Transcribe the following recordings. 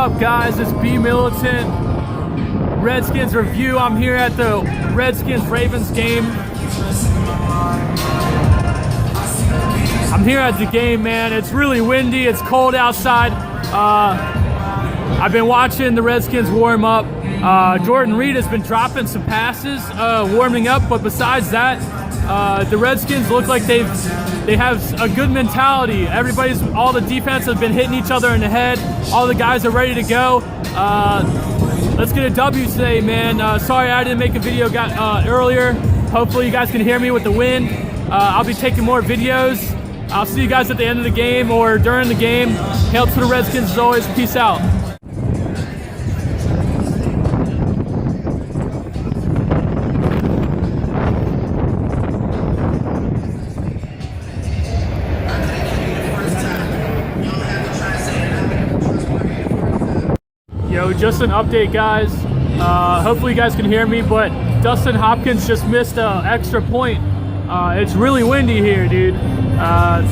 up, guys? It's B Militant, Redskins review. I'm here at the Redskins-Ravens game. I'm here at the game, man. It's really windy. It's cold outside. I've been watching the Redskins warm up. Jordan Reed has been dropping some passes, warming up. But besides that, the Redskins look like they have a good mentality. All the defense has been hitting each other in the head. All the guys are ready to go. Let's get a W today, man. Sorry I didn't make a video earlier. Hopefully you guys can hear me with the wind. I'll be taking more videos. I'll see you guys at the end of the game or during the game. Hail to the Redskins as always. Peace out. Yo, just an update, guys. Hopefully you guys can hear me, but Dustin Hopkins just missed an extra point. It's really windy here, dude.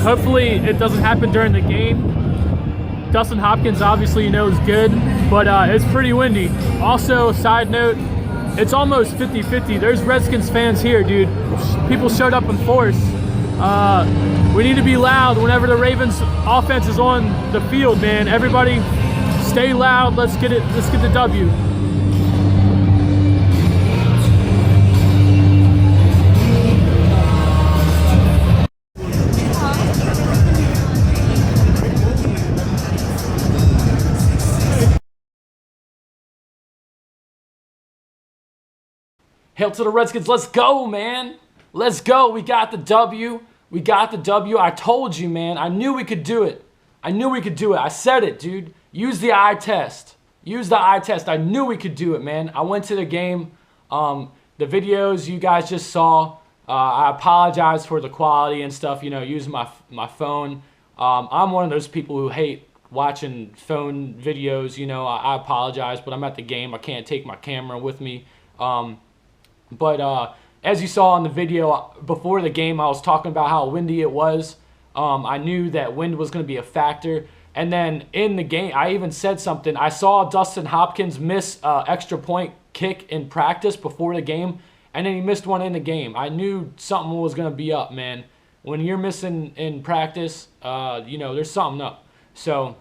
Hopefully it doesn't happen during the game. Dustin Hopkins obviously is good, but it's pretty windy. Also, side note, it's almost 50-50. There's Redskins fans here, dude. People showed up in force. We need to be loud whenever the Ravens offense is on the field, man. Everybody stay loud. Let's get the W. Hail to the Redskins. Let's go, man. Let's go. We got the W. We got the W. I told you, man. I knew we could do it. I knew we could do it. I said it, dude. Use the eye test. Use the eye test. I knew we could do it, man. I went to the game. The videos you guys just saw, I apologize for the quality and stuff, using my phone. I'm one of those people who hate watching phone videos, I apologize, but I'm at the game. I can't take my camera with me. But as you saw in the video before the game, I was talking about how windy it was. I knew that wind was going to be a factor. And then in the game, I even said something. I saw Dustin Hopkins miss an extra point kick in practice before the game, and then he missed one in the game. I knew something was going to be up, man. When you're missing in practice, there's something up. So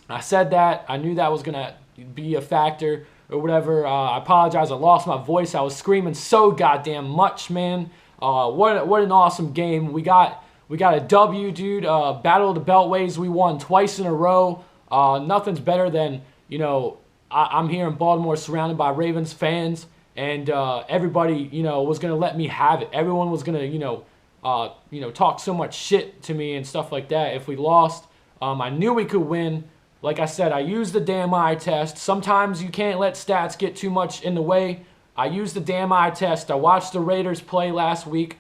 I said that. I knew that was going to be a factor or whatever. I apologize. I lost my voice. I was screaming so goddamn much, man. What an awesome game. We got a W, dude. Battle of the Beltways. We won twice in a row. Nothing's better than, I'm here in Baltimore surrounded by Ravens fans. And everybody, was going to let me have it. Everyone was going to, talk so much shit to me and stuff like that if we lost. I knew we could win. Like I said, I used the damn eye test. Sometimes you can't let stats get too much in the way. I used the damn eye test. I watched the Raiders play last week.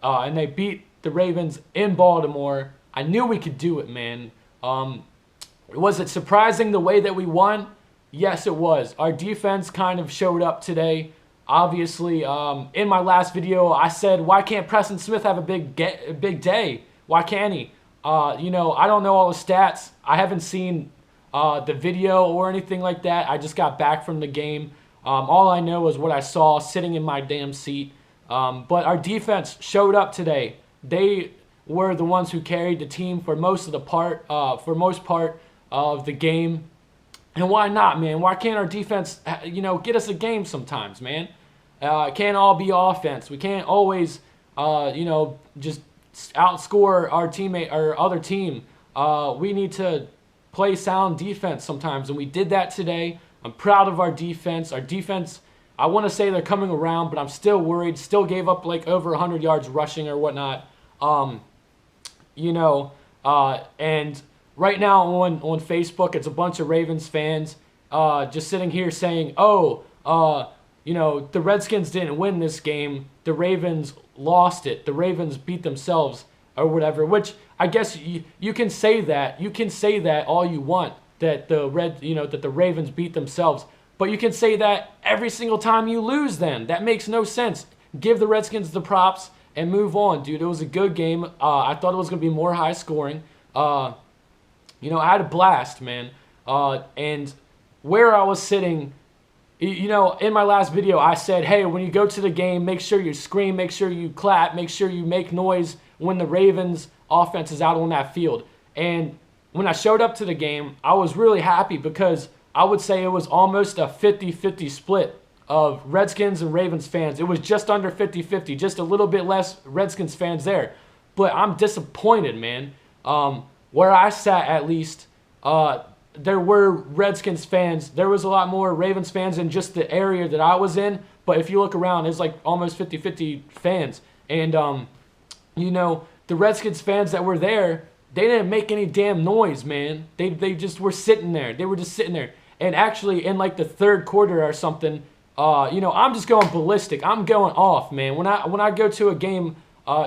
And they beat the Ravens in Baltimore. I knew we could do it, man. Was it surprising the way that we won? Yes, it was. Our defense kind of showed up today. Obviously, in my last video, I said, why can't Preston Smith have a big day? Why can't he? I don't know all the stats. I haven't seen the video or anything like that. I just got back from the game. All I know is what I saw sitting in my damn seat. But our defense showed up today. They were the ones who carried the team for most part of the game. And why not, man? Why can't our defense, get us a game sometimes, man? It can't all be offense. We can't always, just outscore our other team. We need to play sound defense sometimes, and we did that today. I'm proud of our defense. Our defense, I want to say they're coming around, but I'm still worried. Still gave up like over 100 yards rushing or whatnot. And right now on Facebook, it's a bunch of Ravens fans just sitting here saying, the Redskins didn't win this game. The Ravens lost it. The Ravens beat themselves or whatever, which I guess you can say that. You can say that all you want, that the Ravens beat themselves. But you can say that every single time you lose then. That makes no sense. Give the Redskins the props and move on, dude. It was a good game. I thought it was going to be more high scoring. I had a blast, man. And where I was sitting, you know, in my last video, I said, hey, when you go to the game, make sure you scream, make sure you clap, make sure you make noise when the Ravens offense is out on that field. And when I showed up to the game, I was really happy because I would say it was almost a 50-50 split of Redskins and Ravens fans. It was just under 50-50, just a little bit less Redskins fans there. But I'm disappointed, man. Where I sat, at least, there were Redskins fans. There was a lot more Ravens fans in just the area that I was in. But if you look around, it's like almost 50-50 fans. And, you know, the Redskins fans that were there, they didn't make any damn noise, man. They just were sitting there. They were just sitting there. And actually, in like the third quarter or something, you know, I'm just going ballistic. I'm going off, man. When I go to a game,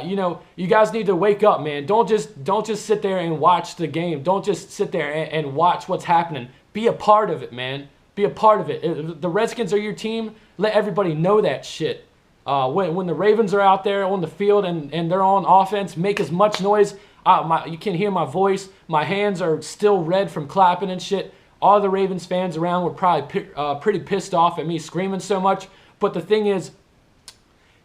you know, you guys need to wake up, man. Don't just sit there and watch the game. Don't just sit there and watch what's happening. Be a part of it, man. Be a part of it. If the Redskins are your team, let everybody know that shit. When the Ravens are out there on the field and they're on offense, make as much noise. You can hear my voice. My hands are still red from clapping and shit. All the Ravens fans around were probably pretty pissed off at me screaming so much. But the thing is,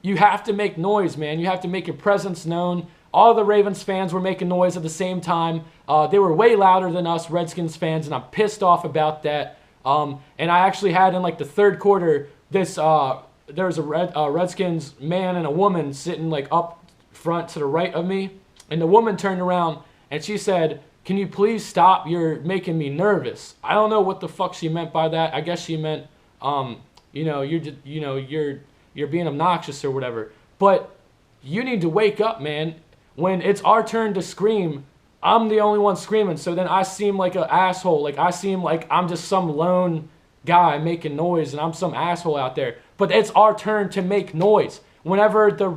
you have to make noise, man. You have to make your presence known. All the Ravens fans were making noise at the same time. They were way louder than us Redskins fans, and I'm pissed off about that. And I actually had in like the third quarter, there was a Redskins man and a woman sitting like up front to the right of me. And the woman turned around and she said, "Can you please stop? You're making me nervous." I don't know what the fuck she meant by that. I guess she meant, you know, you're being obnoxious or whatever. But you need to wake up, man. When it's our turn to scream, I'm the only one screaming. So then I seem like an asshole. Like I seem like I'm just some lone guy making noise and I'm some asshole out there. But it's our turn to make noise. Whenever the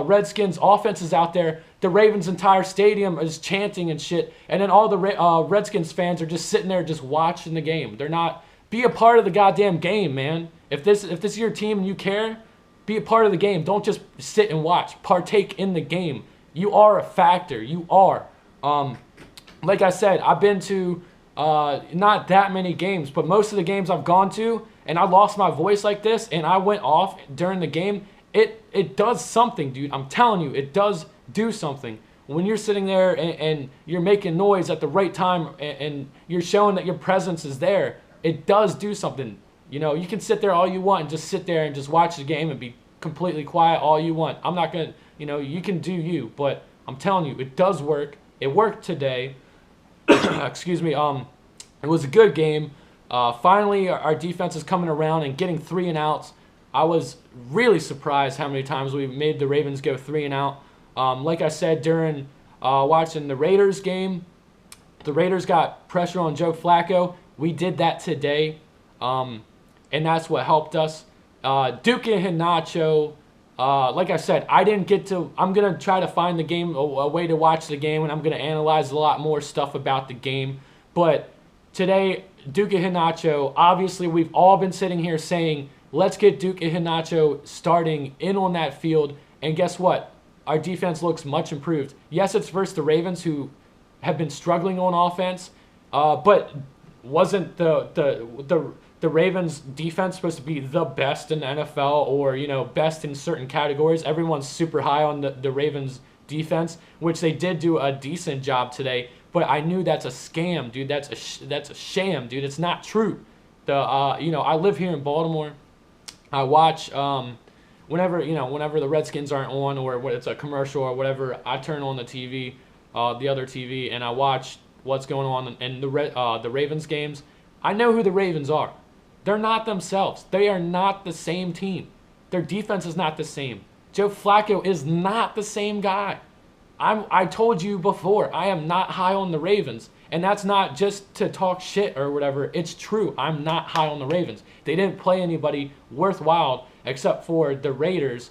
Redskins offense is out there, the Ravens' entire stadium is chanting and shit. And then all the Redskins fans are just sitting there just watching the game. They're not... Be a part of the goddamn game, man. If this is your team and you care, be a part of the game. Don't just sit and watch. Partake in the game. You are a factor. You are. Like I said, I've been to not that many games, but most of the games I've gone to, and I lost my voice like this, and I went off during the game, it does something, dude. I'm telling you, it does do something. When you're sitting there and you're making noise at the right time and you're showing that your presence is there, it does do something. You know, you can sit there all you want and just sit there and just watch the game and be completely quiet all you want. I'm not going to, you know, you can do you, but I'm telling you, it does work. It worked today. Excuse me. It was a good game. Finally, our defense is coming around and getting 3 and outs. I was really surprised how many times we made the Ravens go 3 and out. Like I said during watching the Raiders game, the Raiders got pressure on Joe Flacco. We did that today, and that's what helped us. Duke and Hinacho, like I said, I didn't get to. I'm going to try to find the game, a way to watch the game, and I'm going to analyze a lot more stuff about the game. But today, Duke and Hinacho, obviously we've all been sitting here saying, let's get Duke and Hinacho starting in on that field. And guess what? Our defense looks much improved. Yes, it's versus the Ravens, who have been struggling on offense, but wasn't the Ravens defense supposed to be the best in the NFL, or, you know, best in certain categories? Everyone's super high on the Ravens defense, which they did do a decent job today. But I knew that's a scam, dude. That's a sham, dude. It's not true. You know, I live here in Baltimore. I watch whenever the Redskins aren't on, or when it's a commercial or whatever, I turn on the TV, the other TV, and I watch what's going on in the Ravens games. I know who the Ravens are. They're not themselves. They are not the same team. Their defense is not the same. Joe Flacco is not the same guy. I told you before, I am not high on the Ravens. And that's not just to talk shit or whatever. It's true. I'm not high on the Ravens. They didn't play anybody worthwhile except for the Raiders,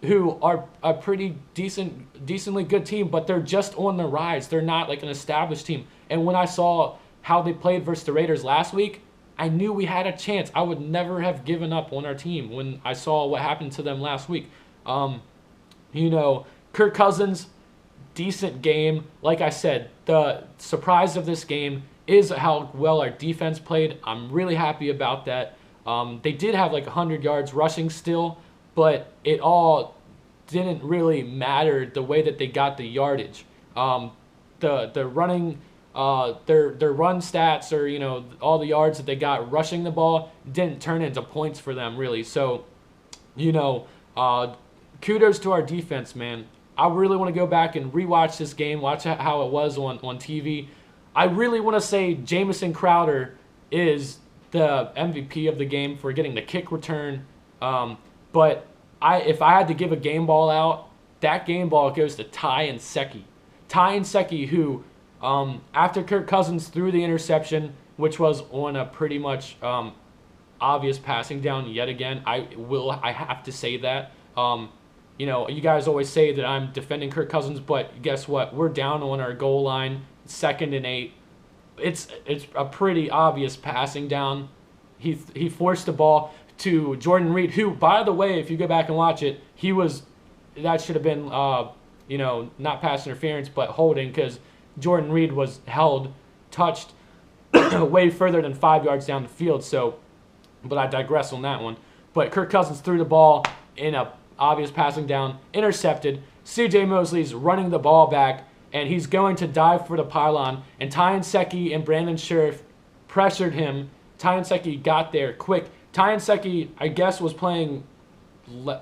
who are a pretty decently good team, but they're just on the rise. They're not like an established team. And when I saw how they played versus the Raiders last week, I knew we had a chance. I would never have given up on our team when I saw what happened to them last week. You know, Kirk Cousins, decent game. Like I said, the surprise of this game is how well our defense played. I'm really happy about that. They did have like 100 yards rushing still, but it all didn't really matter the way that they got the yardage. The running, their run stats, or all the yards that they got rushing the ball didn't turn into points for them really. So, kudos to our defense, man. I really want to go back and rewatch this game, watch how it was on TV. I really want to say Jamison Crowder is the MVP of the game for getting the kick return. But if I had to give a game ball out, that game ball goes to Ty Nsekhe. Ty Nsekhe, who, after Kirk Cousins threw the interception, which was on a pretty much obvious passing down yet again, I have to say that. You guys always say that I'm defending Kirk Cousins, but guess what? We're down on our goal line, 2nd and 8. It's a pretty obvious passing down. He forced the ball to Jordan Reed, who, by the way, if you go back and watch it, that should have been not pass interference but holding, because Jordan Reed was touched way further than 5 yards down the field. So, but I digress on that one. But Kirk Cousins threw the ball in a obvious passing down, intercepted. C.J. Mosley's running the ball back, and he's going to dive for the pylon. And Ty Nsekhe and Brandon Scherff pressured him. Ty Nsekhe got there quick. Ty Nsekhe, I guess, was playing.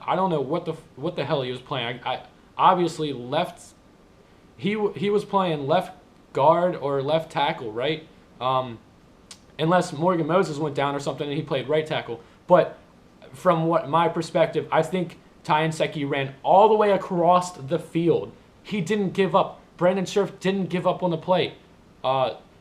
I don't know what the hell he was playing. I obviously left. He was playing left guard or left tackle, right? Unless Morgan Moses went down or something, and he played right tackle. But from my perspective, I think Ty Nsekhe ran all the way across the field. He didn't give up. Brandon Scherff didn't give up on the play.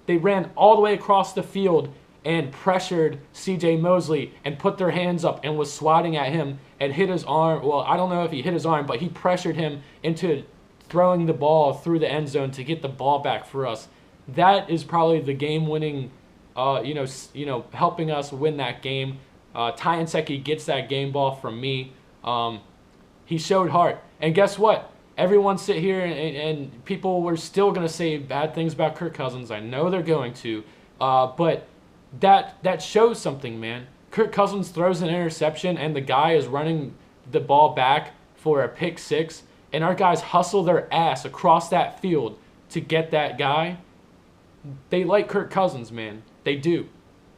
They ran all the way across the field and pressured C.J. Mosley and put their hands up and was swatting at him and hit his arm. Well, I don't know if he hit his arm, but he pressured him into throwing the ball through the end zone to get the ball back for us. That is probably the game-winning, helping us win that game. Ty Nsekhe gets that game ball from me. He showed heart. And guess what? Everyone sit here and people were still going to say bad things about Kirk Cousins. I know they're going to. But that shows something, man. Kirk Cousins throws an interception, and the guy is running the ball back for a pick six, and our guys hustle their ass across that field to get that guy. They like Kirk Cousins, man. They do.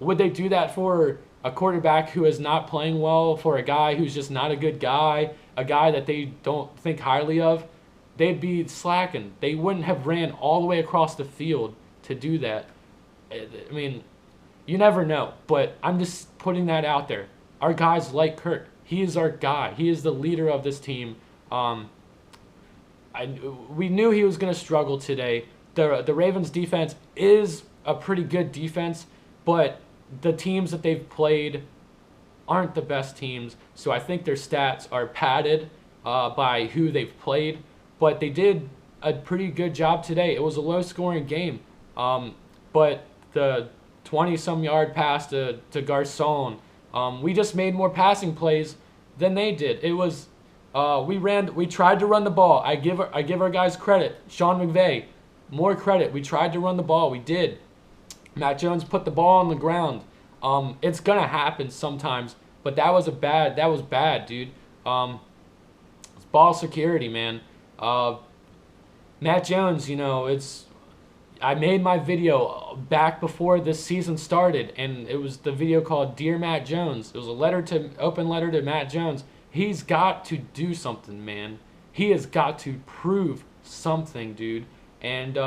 Would they do that for a quarterback who is not playing well, for a guy who's just not a good guy, a guy that they don't think highly of? They'd be slacking. They wouldn't have ran all the way across the field to do that. I mean, you never know, but I'm just putting that out there. Our guys like Kirk. He is our guy. He is the leader of this team. We knew he was going to struggle today. The Ravens defense is a pretty good defense, but the teams that they've played aren't the best teams, so I think their stats are padded by who they've played, but they did a pretty good job today. It was a low-scoring game, but the 20-some yard pass to Garcon, we just made more passing plays than they did. It was we tried to run the ball. I give our guys credit. Sean McVay, more credit. We tried to run the ball. We did. Matt Jones put the ball on the ground. It's gonna happen sometimes, but that was bad, dude. It's ball security, man. Matt Jones, I made my video back before this season started, and it was the video called Dear Matt Jones. It was open letter to Matt Jones. He's got to do something, man. He has got to prove something, dude. And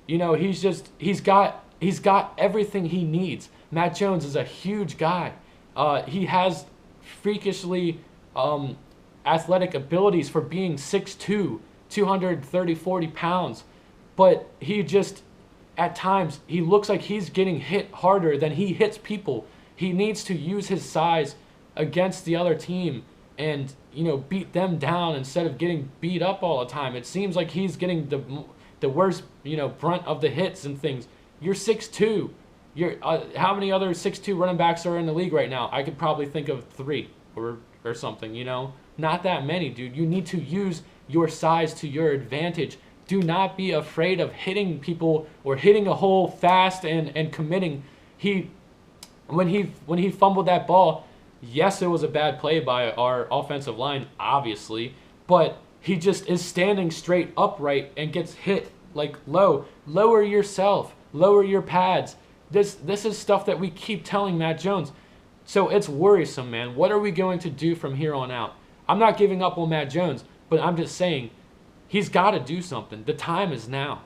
he's got everything he needs. Matt Jones is a huge guy. He has freakishly athletic abilities for being 6'2", 230, 40 pounds. But he just, at times, he looks like he's getting hit harder than he hits people. He needs to use his size against the other team and, beat them down instead of getting beat up all the time. It seems like he's getting the worst, brunt of the hits and things. You're 6'2". How many other 6'2" running backs are in the league right now? I could probably think of 3 or something, Not that many, dude. You need to use your size to your advantage. do not be afraid of hitting people or hitting a hole fast and committing. When he fumbled that ball, yes, it was a bad play by our offensive line, obviously, but he just is standing straight upright and gets hit like low. Lower yourself, lower your pads. This is stuff that we keep telling Matt Jones. So it's worrisome, man. What are we going to do from here on out? I'm not giving up on Matt Jones, but I'm just saying he's got to do something. The time is now.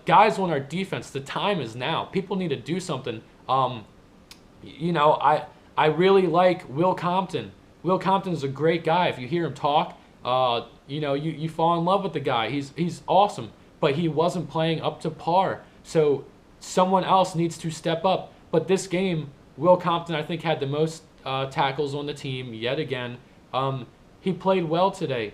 Guys on our defense, the time is now. People need to do something. I really like Will Compton. Will Compton is a great guy. If you hear him talk, you fall in love with the guy. He's awesome, but he wasn't playing up to par. So someone else needs to step up. But this game, Will Compton, I think, had the most tackles on the team yet again. He played well today.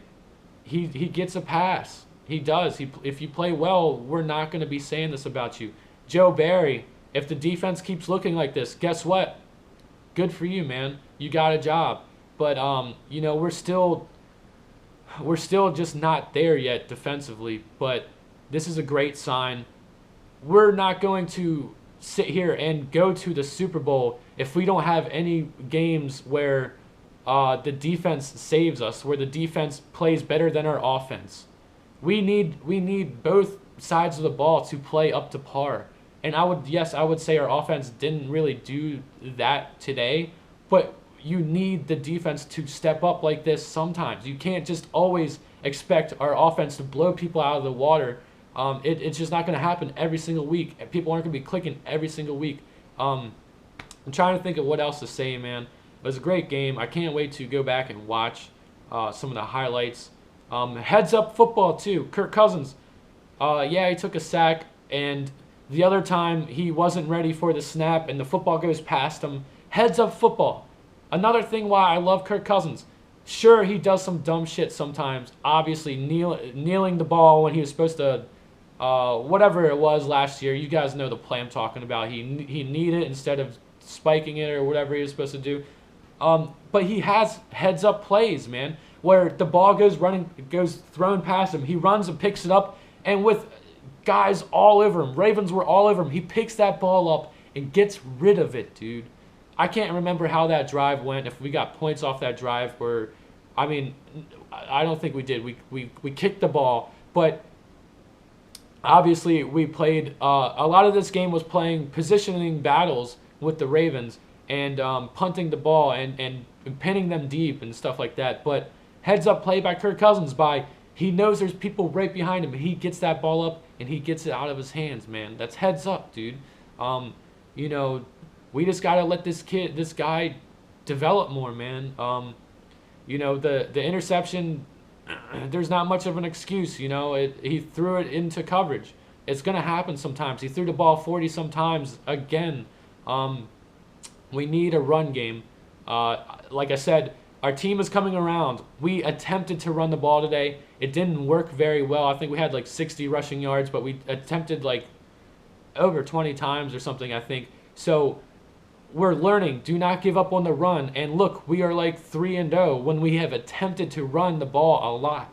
He gets a pass. He does. If you play well, we're not going to be saying this about you. Joe Barry, if the defense keeps looking like this, guess what? Good for you, man. You got a job. But we're still just not there yet defensively. But this is a great sign. We're not going to sit here and go to the Super Bowl if we don't have any games where the defense saves us, where the defense plays better than our offense. We need both sides of the ball to play up to par. And I would say our offense didn't really do that today, but you need the defense to step up like this sometimes. You can't just always expect our offense to blow people out of the water. It's just not going to happen every single week. People aren't going to be clicking every single week. I'm trying to think of what else to say, man. It was a great game. I can't wait to go back and watch some of the highlights. Heads up football, too. Kirk Cousins, he took a sack, and the other time he wasn't ready for the snap, and the football goes past him. Heads up football. Another thing why I love Kirk Cousins. Sure, he does some dumb shit sometimes. Obviously, kneeling the ball when he was supposed to, whatever it was last year. You guys know the play I'm talking about. He kneed it instead of spiking it or whatever he was supposed to do. But he has heads up plays, man, where the ball goes thrown past him. He runs and picks it up, and with guys all over him, Ravens were all over him, he picks that ball up and gets rid of it, dude. I can't remember how that drive went, if we got points off that drive I don't think we did. We kicked the ball, but obviously we played, a lot of this game was playing positioning battles with the Ravens and punting the ball and pinning them deep and stuff like that. But heads up play by Kirk Cousins he knows there's people right behind him. He gets that ball up and he gets it out of his hands, man. That's heads up, dude. We just got to let this guy develop more, man. The interception, there's not much of an excuse, he threw it into coverage. It's going to happen sometimes. He threw the ball 40 sometimes again. We need a run game. Like I said, our team is coming around. We attempted to run the ball today. It didn't work very well. I think we had like 60 rushing yards, but we attempted like over 20 times or something, I think. So we're learning. Do not give up on the run. And look, we are like 3-0 when we have attempted to run the ball a lot.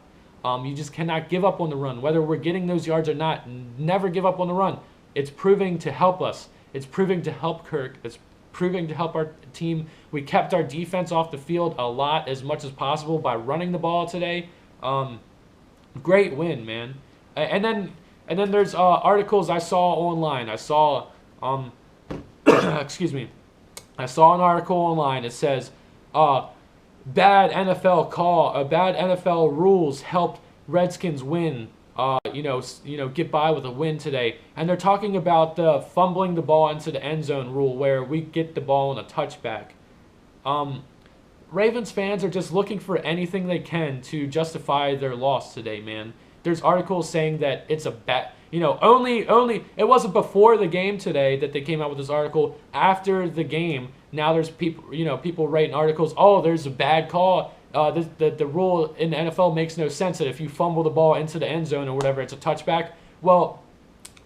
You just cannot give up on the run. Whether we're getting those yards or not, never give up on the run. It's proving to help us. It's proving to help Kirk. It's proving to help our team. We kept our defense off the field a lot, as much as possible, by running the ball today. Great win, man. And then there's articles I saw online. I saw excuse me. I saw an article online. It says bad NFL rules helped Redskins win. Get by with a win today. And they're talking about the fumbling the ball into the end zone rule, where we get the ball on a touchback. Ravens fans are just looking for anything they can to justify their loss today, man. There's articles saying that it's a bad, only it wasn't before the game today that they came out with this article. After the game, now there's people writing articles. Oh, there's a bad call. The rule in the NFL makes no sense that if you fumble the ball into the end zone or whatever, it's a touchback. Well,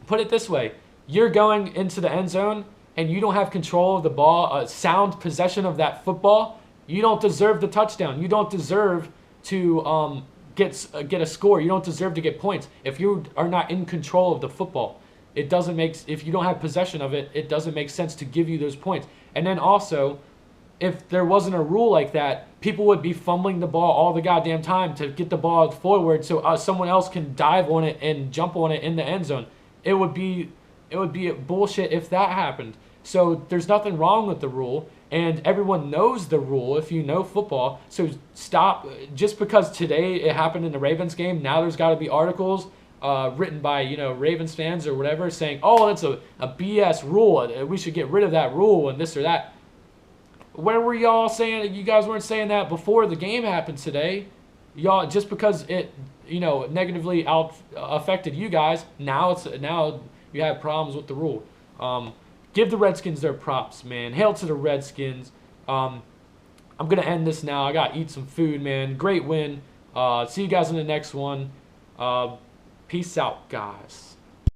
put it this way. You're going into the end zone and you don't have control of the ball, sound possession of that football. You don't deserve the touchdown. You don't deserve to get a score. You don't deserve to get points. If you are not in control of the football, it doesn't make, if you don't have possession of it, it doesn't make sense to give you those points. And then also, if there wasn't a rule like that, people would be fumbling the ball all the goddamn time to get the ball forward so someone else can dive on it and jump on it in the end zone. It would be bullshit if that happened. So there's nothing wrong with the rule, and everyone knows the rule if you know football. So stop, just because today it happened in the Ravens game, now there's got to be articles written by, Ravens fans or whatever saying, oh, that's a BS rule, we should get rid of that rule and this or that. Where were y'all saying? You guys weren't saying that before the game happened today. Y'all, just because it, negatively affected you guys, now you have problems with the rule. Give the Redskins their props, man. Hail to the Redskins. I'm gonna end this now. I gotta eat some food, man. Great win. See you guys in the next one. Peace out, guys.